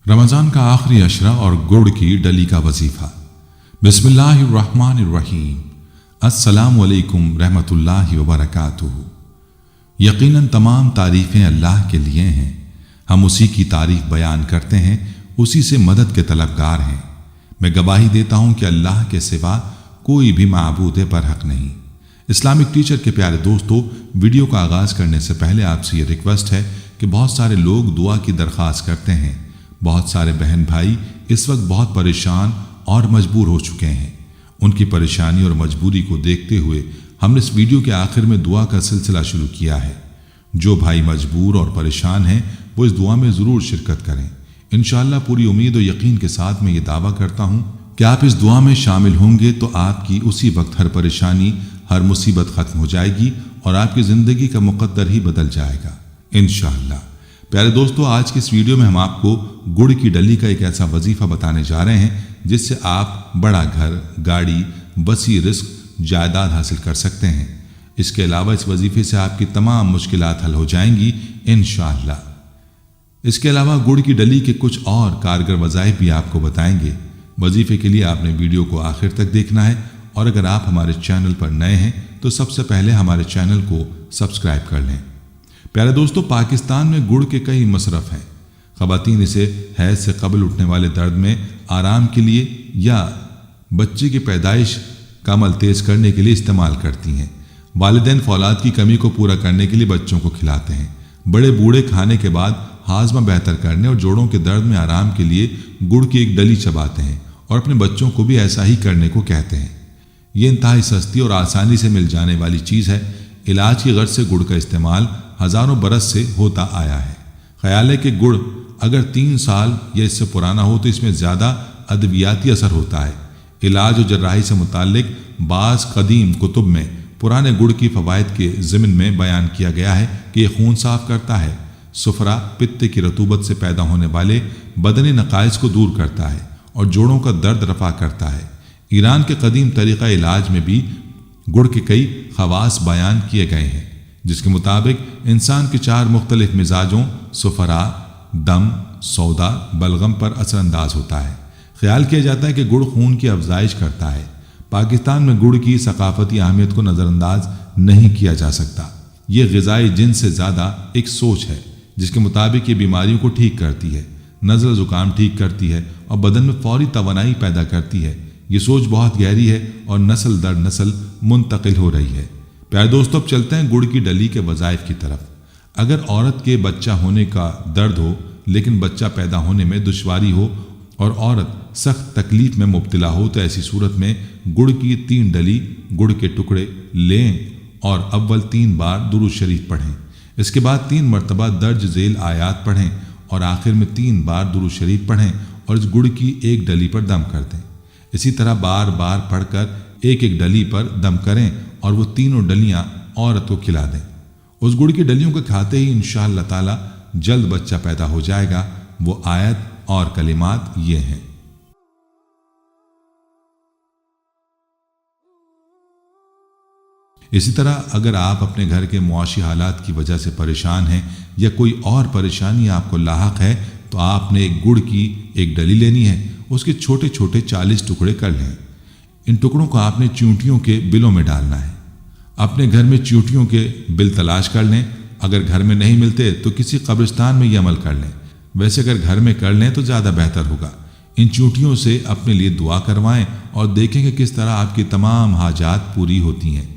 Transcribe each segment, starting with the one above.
रमज़ान का आखिरी अशरा और गुड़ की डली का वजीफ़ा। बिस्मिल्लाहिर्रहमानिर्रहीम। अस्सलामु अलैकुम रहमतुल्लाहि व बरकातुहू। यकीनन तमाम तारीफ़ें अल्लाह के लिए हैं। हम उसी की तारीफ़ बयान करते हैं, उसी से मदद के तलबगार हैं। मैं गवाही देता हूँ कि अल्लाह के सिवा कोई भी माबूद पर हक नहीं। इस्लामिक टीचर के प्यारे दोस्तों, वीडियो का आगाज़ करने से पहले आपसे ये रिक्वेस्ट है कि बहुत सारे लोग दुआ की दरख्वास्त करते हैं। बहुत सारे बहन भाई इस वक्त बहुत परेशान और मजबूर हो चुके हैं। उनकी परेशानी और मजबूरी को देखते हुए हमने इस वीडियो के आखिर में दुआ का सिलसिला शुरू किया है। जो भाई मजबूर और परेशान हैं वो इस दुआ में ज़रूर शिरकत करें। इंशाअल्लाह पूरी उम्मीद और यकीन के साथ मैं ये दावा करता हूँ कि आप इस दुआ में शामिल होंगे तो आपकी उसी वक्त हर परेशानी, हर मुसीबत ख़त्म हो जाएगी और आपकी ज़िंदगी का मुक़द्दर ही बदल जाएगा इंशाअल्लाह। प्यारे दोस्तों, आज की इस वीडियो में हम आपको गुड़ की डली का एक ऐसा वजीफ़ा बताने जा रहे हैं जिससे आप बड़ा घर, गाड़ी, वसी रिस्क, जायदाद हासिल कर सकते हैं। इसके अलावा इस वजीफ़े से आपकी तमाम मुश्किलात हल हो जाएंगी इंशाअल्लाह। इसके अलावा गुड़ की डली के कुछ और कारगर वज़ाइफ भी आपको बताएंगे। वजीफ़े के लिए आपने वीडियो को आखिर तक देखना है और अगर आप हमारे चैनल पर नए हैं तो सबसे पहले हमारे चैनल को सब्सक्राइब कर लें। प्यारे दोस्तों, पाकिस्तान में गुड़ के कई मसरफ़ हैं। ख़वातीन इसे हैज़ से कबल उठने वाले दर्द में आराम के लिए या बच्चे की पैदाइश का अमल तेज़ करने के लिए इस्तेमाल करती हैं। वालिदैन फौलाद की कमी को पूरा करने के लिए बच्चों को खिलाते हैं। बड़े बूढ़े खाने के बाद हाजमा बेहतर करने और जोड़ों के दर्द में आराम के लिए गुड़ की एक डली चबाते हैं और अपने बच्चों को भी ऐसा ही करने को कहते हैं। ये इंतहाई सस्ती और आसानी से मिल जाने वाली चीज़ है। इलाज की गर्ज से गुड़ का इस्तेमाल हज़ारों बरस से होता आया है। ख्याल है कि गुड़ अगर 3 साल या इससे पुराना हो तो इसमें ज़्यादा अद्वियाती असर होता है। इलाज और जर्राही से मुताल्लिक बाज़ कदीम कुतुब में पुराने गुड़ की फ़वाइद के ज़िमन में बयान किया गया है कि यह खून साफ़ करता है, सुफरा पित्ते की रतूबत से पैदा होने वाले बदनी नक़ाइस को दूर करता है और जोड़ों का दर्द रफ़ा करता है। ईरान के कदीम तरीक़ा इलाज में भी गुड़ के कई ख़वास बयान किए गए हैं, जिसके मुताबिक इंसान के 4 मुख्तलिफ मिजाजों सुफरा, दम, सौदा, बलगम पर असरअंदाज होता है। ख्याल किया जाता है कि गुड़ खून की अफजाइश करता है। पाकिस्तान में गुड़ की सकाफती अहमियत को नज़रअंदाज नहीं किया जा सकता। ये ग़िज़ाई जिन से ज़्यादा एक सोच है जिसके मुताबिक ये बीमारियों को ठीक करती है, नज़ल ज़ुकाम ठीक करती है और बदन में फौरी तवानाई पैदा करती है। ये सोच बहुत गहरी है और नस्ल दर नस्ल मुंतकिल हो रही है। प्यारे दोस्तों, अब चलते हैं गुड़ की डली के वज़ाइफ की तरफ। अगर औरत के बच्चा होने का दर्द हो लेकिन बच्चा पैदा होने में दुश्वारी हो और औरत सख्त तकलीफ में मुब्तला हो तो ऐसी सूरत में गुड़ की 3 डली गुड़ के टुकड़े लें और अव्वल 3 बार दुरूद शरीफ पढ़ें। इसके बाद 3 मरतबा दर्ज झेल आयात पढ़ें और आखिर में 3 बार दुरूद शरीफ पढ़ें और इस गुड़ की एक डली पर दम कर दें। इसी तरह बार बार पढ़कर एक एक डली पर दम करें और वो तीनों डलियां औरत को खिला दें। उस गुड़ की डलियों को खाते ही इंशाअल्लाह ताला जल्द बच्चा पैदा हो जाएगा। वो आयत और कलिमात ये हैं। इसी तरह अगर आप अपने घर के मुआशी हालात की वजह से परेशान हैं या कोई और परेशानी आपको लाहक है तो आपने एक गुड़ की एक डली लेनी है। उसके छोटे छोटे 40 टुकड़े कर लें। इन टुकड़ों को आपने चींटियों के बिलों में डालना है। अपने घर में चींटियों के बिल तलाश कर लें। अगर घर में नहीं मिलते तो किसी कब्रिस्तान में ये अमल कर लें। वैसे अगर घर में कर लें तो ज़्यादा बेहतर होगा। इन चींटियों से अपने लिए दुआ करवाएं और देखें कि किस तरह आपकी तमाम हाजात पूरी होती हैं।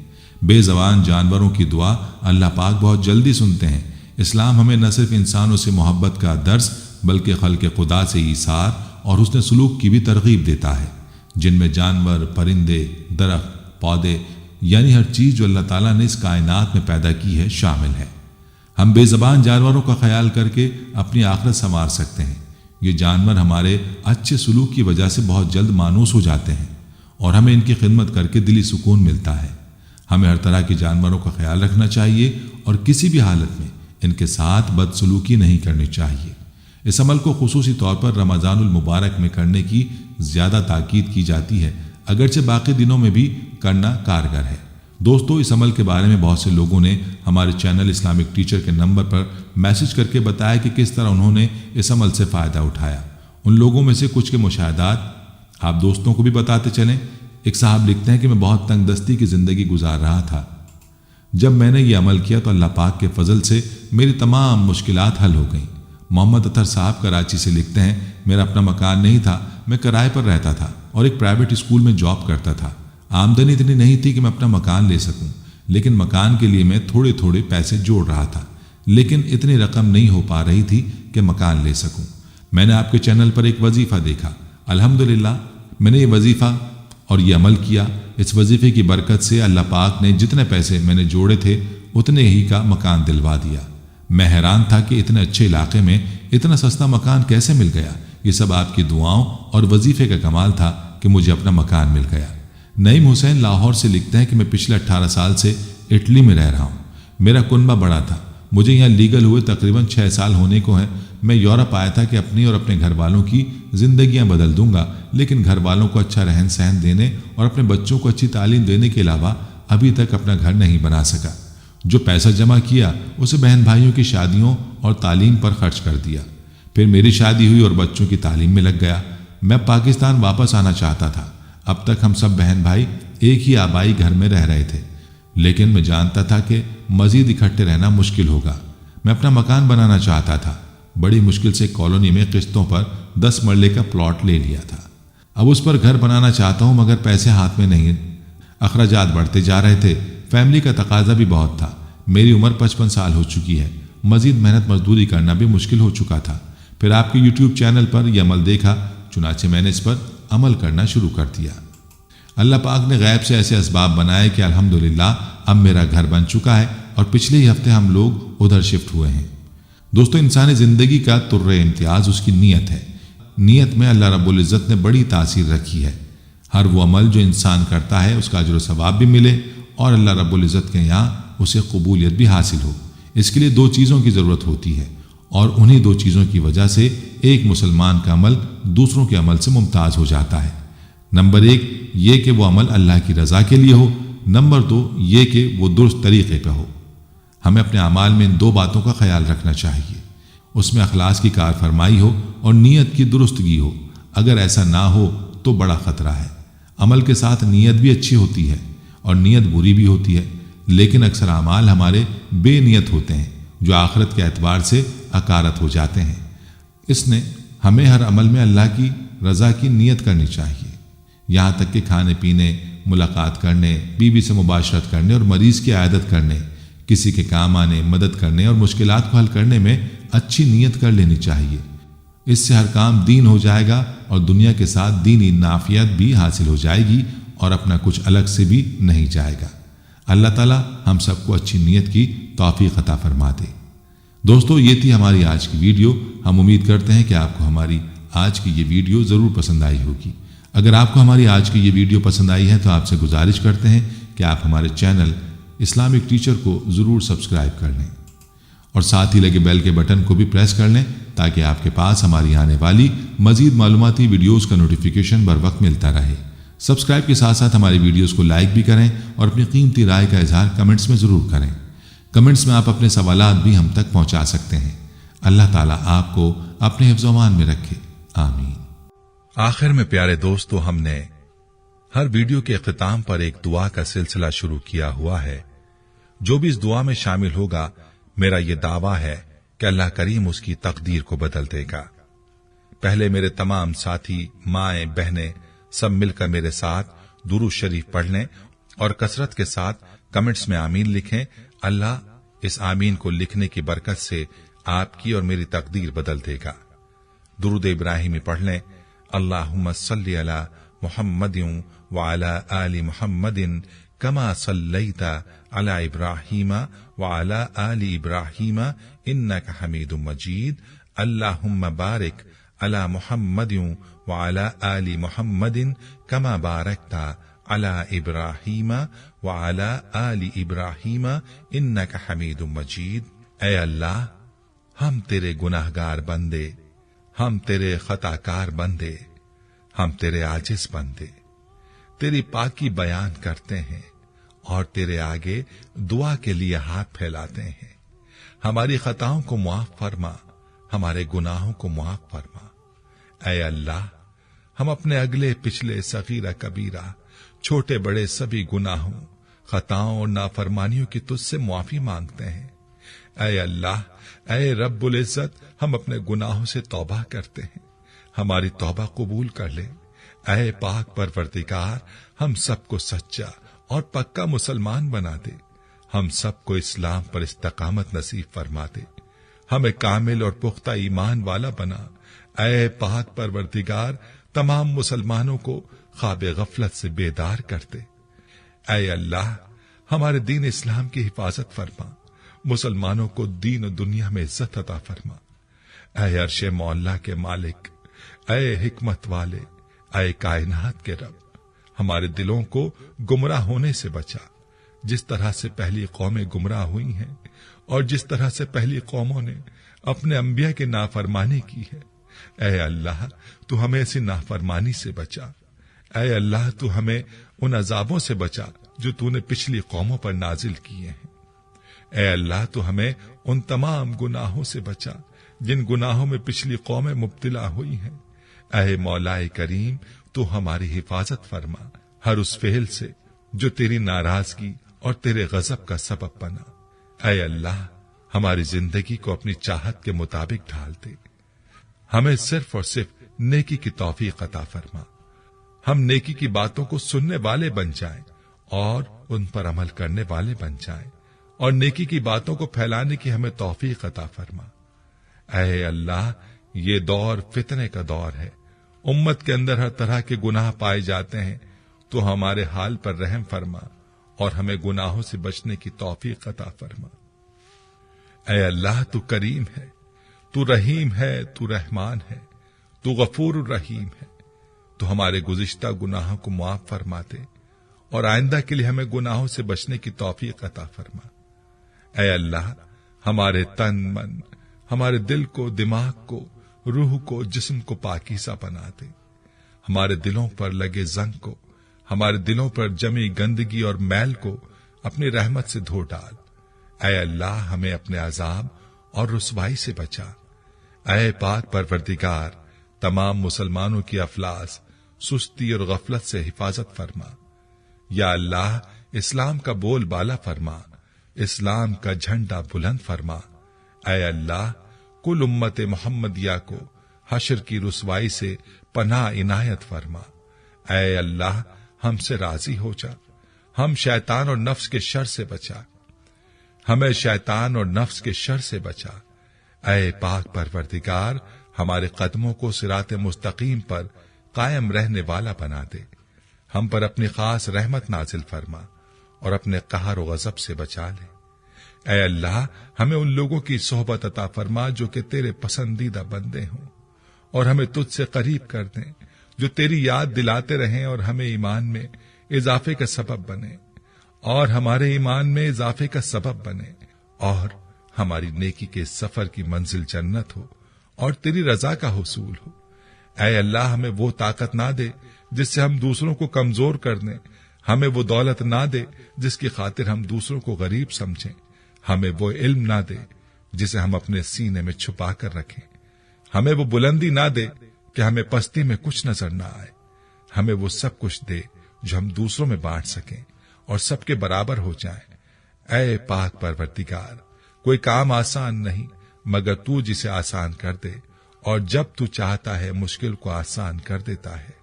बेज़बान जानवरों की दुआ अल्लाह पाक बहुत जल्दी सुनते हैं। इस्लाम हमें न सिर्फ इंसानों से मोहब्बत का दर्स बल्कि खल्क़ खुदा से ईसार और हुस्न सलूक की भी तरगीब देता है, जिनमें जानवर, परिंदे, दरख्त, पौधे यानी हर चीज़ जो अल्लाह ताला ने इस कायनात में पैदा की है शामिल है। हम बेज़बान जानवरों का ख्याल करके अपनी आखिरत संवार सकते हैं। ये जानवर हमारे अच्छे सलूक की वजह से बहुत जल्द मानूस हो जाते हैं और हमें इनकी खिदमत करके दिली सुकून मिलता है। हमें हर तरह के जानवरों का ख्याल रखना चाहिए और किसी भी हालत में इनके साथ बदसलूकी नहीं करनी चाहिए। इस अमल को खुसूसी तौर पर रमज़ानुल मुबारक में करने की ज़्यादा ताकीद की जाती है, अगरचे बाकी दिनों में भी करना कारगर है। दोस्तों, इस अमल के बारे में बहुत से लोगों ने हमारे चैनल इस्लामिक टीचर के नंबर पर मैसेज करके बताया कि किस तरह उन्होंने इस अमल से फ़ायदा उठाया उन लोगों में से कुछ के मुशाहदात आप दोस्तों को भी बताते चलें। एक साहब लिखते हैं कि मैं बहुत तंगदस्ती की ज़िंदगी गुजार रहा था। जब मैंने ये अमल किया तो अल्लाह पाक के फजल से मेरी तमाम मुश्किलात हल हो गईं। मोहम्मद अतर साहब कराची से लिखते हैं, मेरा अपना मकान नहीं था, मैं किराए पर रहता था और एक प्राइवेट स्कूल में जॉब करता था। आमदनी इतनी नहीं थी कि मैं अपना मकान ले सकूं, लेकिन मकान के लिए मैं थोड़े थोड़े पैसे जोड़ रहा था, लेकिन इतनी रकम नहीं हो पा रही थी कि मकान ले सकूं। मैंने आपके चैनल पर एक वजीफ़ा देखा। अल्हम्दुलिल्लाह मैंने ये वजीफ़ा और ये अमल किया। इस वजीफ़े की बरकत से अल्लाह पाक ने जितने पैसे मैंने जोड़े थे उतने ही का मकान दिलवा दिया। मैं हैरान था कि इतने अच्छे इलाके में इतना सस्ता मकान कैसे मिल गया। ये सब आपकी दुआओं और वजीफ़े का कमाल था कि मुझे अपना मकान मिल गया। नईम हुसैन लाहौर से लिखते हैं कि मैं पिछले 18 साल से इटली में रह रहा हूँ। मेरा कुनबा बड़ा था, मुझे यहाँ लीगल हुए तकरीबन 6 साल होने को हैं। मैं यूरोप आया था कि अपनी और अपने घर वालों की ज़िंदगियाँ बदल दूंगा, लेकिन घर वालों को अच्छा रहन सहन देने और अपने बच्चों को अच्छी तालीम देने के अलावा अभी तक अपना घर नहीं बना सका। जो पैसा जमा किया उसे बहन भाइयों की शादियों और तालीम पर खर्च कर दिया। फिर मेरी शादी हुई और बच्चों की तालीम में लग गया। मैं पाकिस्तान वापस आना चाहता था। अब तक हम सब बहन भाई एक ही आबाई घर में रह रहे थे, लेकिन मैं जानता था कि मजीद इकट्ठे रहना मुश्किल होगा। मैं अपना मकान बनाना चाहता था। बड़ी मुश्किल से कॉलोनी में किस्तों पर 10 मरले का प्लॉट ले लिया था। अब उस पर घर बनाना चाहता हूँ, मगर पैसे हाथ में नहीं। अखराजात बढ़ते जा रहे थे, फैमिली का तकाजा भी बहुत था। मेरी उम्र 55 साल हो चुकी है। मजीद मेहनत मजदूरी करना भी मुश्किल हो चुका था। फिर आपके यूट्यूब चैनल पर यह अमल देखा, चुनाचे मैंने इस पर अमल करना शुरू कर दिया। अल्लाह पाक ने गैब से ऐसे असबाब बनाए कि अल्हम्दुलिल्लाह अब मेरा घर बन चुका है और पिछले ही हफ्ते हम लोग उधर शिफ्ट हुए हैं। दोस्तों, इंसानी ज़िंदगी का तुर्रे इम्तियाज़ उसकी नीयत है। नीयत में अल्लाह रब्बुल इज़्ज़त ने बड़ी तासीर रखी है। हर वो अमल जो इंसान करता है उसका अजर सवाब भी मिले और अल्लाह रब्बुल इज़्ज़त के यहाँ उसे कबूलियत भी हासिल हो। इसके लिए 2 चीज़ों की ज़रूरत होती है और उन्हीं 2 चीज़ों की वजह से एक मुसलमान का अमल दूसरों के अमल से मुमताज़ हो जाता है। नंबर 1 ये कि वो अमल अल्लाह की रज़ा के लिए हो। नंबर 2 ये कि वो दुरुस्त तरीक़े पर हो। हमें अपने अमाल में इन 2 बातों का ख्याल रखना चाहिए। उसमें अखलास की कार फरमाई हो और नीयत की दुरुस्तगी हो। अगर ऐसा ना हो तो बड़ा ख़तरा है। अमल के साथ नीयत भी अच्छी होती है और नीयत बुरी भी होती है, लेकिन अक्सर अमाल हमारे बेनियत होते हैं जो आखिरत के एतबार से अकारत हो जाते हैं। इसने हमें हर अमल में अल्लाह की रज़ा की नीयत करनी चाहिए। यहाँ तक कि खाने पीने, मुलाकात करने, बीवी से मुबाशरत करने और मरीज़ की आयादत करने, किसी के काम आने, मदद करने और मुश्किलात को हल करने में अच्छी नीयत कर लेनी चाहिए। इससे हर काम दीन हो जाएगा और दुनिया के साथ दीनी नाफियत भी हासिल हो जाएगी और अपना कुछ अलग से भी नहीं जाएगा। अल्लाह ताला हम सबको अच्छी नीयत की तौफीक अता फरमा दे। दोस्तों, ये थी हमारी आज की वीडियो। हम उम्मीद करते हैं कि आपको हमारी आज की ये वीडियो ज़रूर पसंद आई होगी। अगर आपको हमारी आज की ये वीडियो पसंद आई है तो आपसे गुजारिश करते हैं कि आप हमारे चैनल इस्लामिक टीचर को ज़रूर सब्सक्राइब कर लें और साथ ही लगे बेल के बटन को भी प्रेस कर लें ताकि आपके पास हमारी आने वाली मज़ीद मालूमाती वीडियोज़ का नोटिफिकेशन बर वक्त मिलता रहे। सब्सक्राइब के साथ साथ हमारी वीडियोज़ को लाइक भी करें और अपनी कीमती राय का इजहार कमेंट्स में ज़रूर करें। कमेंट्स में आप अपने सवालात भी हम तक पहुँचा सकते हैं। अल्लाह ताला आपको अपने हिफ्ज़-ओ-अमान में रखे, आमीन। आखिर में प्यारे दोस्तों, हमने हर वीडियो के इख्तिताम पर एक दुआ का सिलसिला शुरू किया हुआ है। जो भी इस दुआ में शामिल होगा, मेरा ये दावा है कि अल्लाह करीम उसकी तकदीर को बदल देगा। पहले मेरे तमाम साथी, माएं, बहनें सब मिलकर मेरे साथ दुरूद शरीफ पढ़ लें और कसरत के साथ कमेंट्स में आमीन लिखें। अल्लाह इस आमीन को लिखने की बरकत से आपकी और मेरी तकदीर बदल देगा। दुरूद इब्राहिमी पढ़ लें। अल्लाहुम्मा सल्ली अला मुहम्मदिन व अला आलि मुहम्मदिन कमा सल्लैता अला इब्राहीमा व अला आलि इब्राहीमा इन्नका हमीदुम मजीद। अल्लाहुम्मा बारिक अला मुहम्मदिन व अला आलि मुहम्मदिन कमा बारकता अला इब्राहीमा व अला आलि इब्राहीमा इन्नका हमीदुम मजीद। ऐ अल्लाह, हम तेरे गुनाहगार बंदे, हम तेरे खताकार बंदे, हम तेरे आजिज बंदे तेरी पाकी बयान करते हैं और तेरे आगे दुआ के लिए हाथ फैलाते हैं। हमारी खताओं को मुआफ फरमा, हमारे गुनाहों को मुआफ फरमा। ऐ अल्लाह, हम अपने अगले पिछले सगीरा कबीरा छोटे बड़े सभी गुनाहों, खताओं और नाफरमानियों की तुझसे माफी मांगते हैं। ऐ अल्लाह, ऐ रब्बुल इज्जत, हम अपने गुनाहों से तौबा करते हैं, हमारी तौबा कबूल कर ले। ऐ पाक परवरदिगार, हम सबको सच्चा और पक्का मुसलमान बना दे, हम सबको इस्लाम पर इस्तकामत नसीब फरमा दे, हमें कामिल और पुख्ता ईमान वाला बना। ऐ पाक परवरदिगार, तमाम मुसलमानों को ख्वाब गफलत से बेदार कर दे। ऐ अल्लाह, हमारे दीन इस्लाम की हिफाजत फरमा, मुसलमानों को दीन और दुनिया में इज्जत अता फरमा। ऐ अर्शे मौला के मालिक, ऐ हिकमत वाले, ऐ कायनात के रब, हमारे दिलों को गुमराह होने से बचा, जिस तरह से पहली कौमें गुमराह हुई हैं और जिस तरह से पहली कौमों ने अपने अंबिया की नाफरमानी की है। ऐ अल्लाह, तू हमें ऐसी नाफरमानी से बचा। ऐ अल्लाह, तू हमें उन अजाबों से बचा जो तूने पिछली कौमों पर नाजिल किए हैं। ऐ अल्लाह, तू हमें उन तमाम गुनाहों से बचा जिन गुनाहों में पिछली कौमें मुब्तला हुई हैं। ऐ मौलाए करीम, तू हमारी हिफाजत फरमा हर उस फेल से जो तेरी नाराजगी और तेरे गजब का सबब बना। ऐ अल्लाह, हमारी जिंदगी को अपनी चाहत के मुताबिक ढाल दे, हमें सिर्फ और सिर्फ नेकी की तौफीक अता फरमा, हम नेकी की बातों को सुनने वाले बन जाएं और उन पर अमल करने वाले बन जाएं, और नेकी की बातों को फैलाने की हमें तौफीक अता फरमा। ऐ अल्लाह, ये दौर फितने का दौर है, उम्मत के अंदर हर तरह के गुनाह पाए जाते हैं, तो हमारे हाल पर रहम फरमा और हमें गुनाहों से बचने की तौफीक अता फरमा। ऐ अल्लाह, तू करीम है, तू रहीम है, तू रहमान है, तू गफूर रहीम है, तो हमारे गुज़िश्ता गुनाहों को माफ फरमा दे और आइंदा के लिए हमें गुनाहों से बचने की तौफीक अता फरमा। ऐ अल्लाह, हमारे तन मन, हमारे दिल को, दिमाग को, रूह को, जिस्म को पाकीज़ा बना दे, हमारे दिलों पर लगे जंग को, हमारे दिलों पर जमी गंदगी और मैल को अपनी रहमत से धो डाल। ऐ अल्लाह, हमें अपने अजाब और रुसवाई से बचा। ऐ पाक परवरदिगार, तमाम मुसलमानों की अफलास, सुस्ती और गफलत से हिफाजत फरमा। या अल्लाह, इस्लाम का बोल बाला फरमा, इस्लाम का झंडा बुलंद फरमा। ऐ अल्लाह, कुल उम्मत मोहम्मदिया को हश्र की रुसवाई से पनाह इनायत फरमा। ऐ अल्लाह, हमसे राजी हो जा, हम शैतान और नफ्स के शर से बचा, हमें शैतान और नफ्स के शर से बचा। ऐ पाक परवरदिगार, हमारे कदमों को सिराते मुस्तकीम पर कायम रहने वाला बना दे, हम पर अपनी खास रहमत नाजिल फरमा और अपने कहर और गजब से बचा ले। ऐ अल्लाह, हमें उन लोगों की सोहबत अता फरमा जो कि तेरे पसंदीदा बंदे हों, और हमें तुझसे करीब कर दें, जो तेरी याद दिलाते रहें और हमें ईमान में इजाफे का सबब बने, और हमारे ईमान में इजाफे का सबब बने, और हमारी नेकी के सफर की मंजिल जन्नत हो और तेरी रजा का हुसूल हो। ऐ अल्लाह, हमें वो ताकत ना दे जिससे हम दूसरों को कमजोर कर दें, हमें वो दौलत ना दे जिसकी खातिर हम दूसरों को गरीब समझें, हमें वो इल्म ना दे जिसे हम अपने सीने में छुपा कर रखें, हमें वो बुलंदी ना दे कि हमें पस्ती में कुछ नजर ना आए, हमें वो सब कुछ दे जो हम दूसरों में बांट सकें और सबके बराबर हो जाएं। ऐ पाक परवरदिगार, कोई काम आसान नहीं मगर तू जिसे आसान कर दे, और जब तू चाहता है मुश्किल को आसान कर देता है।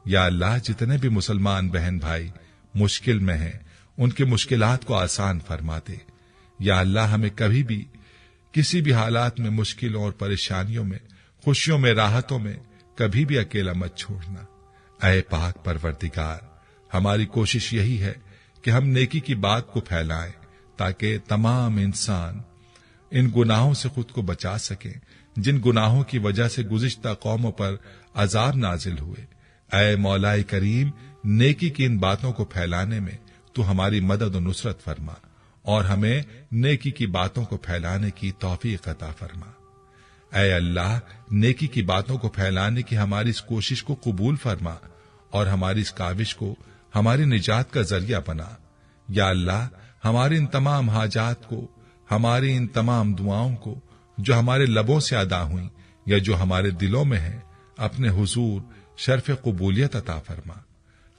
या अल्लाह, जितने भी मुसलमान बहन भाई मुश्किल में हैं, उनकी मुश्किलात को आसान फरमा दे। या अल्लाह, हमें कभी भी किसी भी हालात में मुश्किलों और परेशानियों में, खुशियों में, राहतों में कभी भी अकेला मत छोड़ना। ऐ पाक परवरदिगार, हमारी कोशिश यही है कि हम नेकी की बात को फैलाएं ताकि तमाम इंसान इन गुनाहों से खुद को बचा सकें जिन गुनाहों की वजह से गुज़िश्ता कौमों पर अजाब नाजिल हुए। ऐ मौलाए करीम, नेकी की इन बातों को फैलाने में तू हमारी मदद और नुसरत फरमा और हमें नेकी की बातों को फैलाने की तौफीक अता फरमा। ऐ अल्लाह, नेकी की बातों को फैलाने की हमारी इस कोशिश को कबूल फरमा और हमारी इस काविश को हमारी निजात का जरिया बना। या अल्लाह, हमारी इन तमाम हाजात को, हमारी इन तमाम दुआओं को जो हमारे लबों से अदा हुई या जो हमारे दिलों में है, अपने हुजूर शर्फ कबूलियत अता फरमा।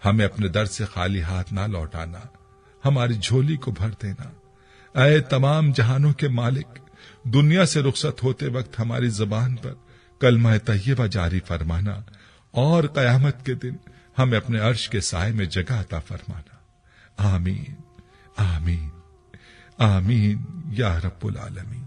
हमें अपने दर से खाली हाथ ना लौटाना, हमारी झोली को भर देना। ऐ तमाम जहानों के मालिक, दुनिया से रुखसत होते वक्त हमारी जबान पर कलमा तय्यबा जारी फरमाना और कयामत के दिन हमें अपने अर्श के साए में जगह अता फरमाना। आमीन आमीन आमीन या रब्बुल आलमीन।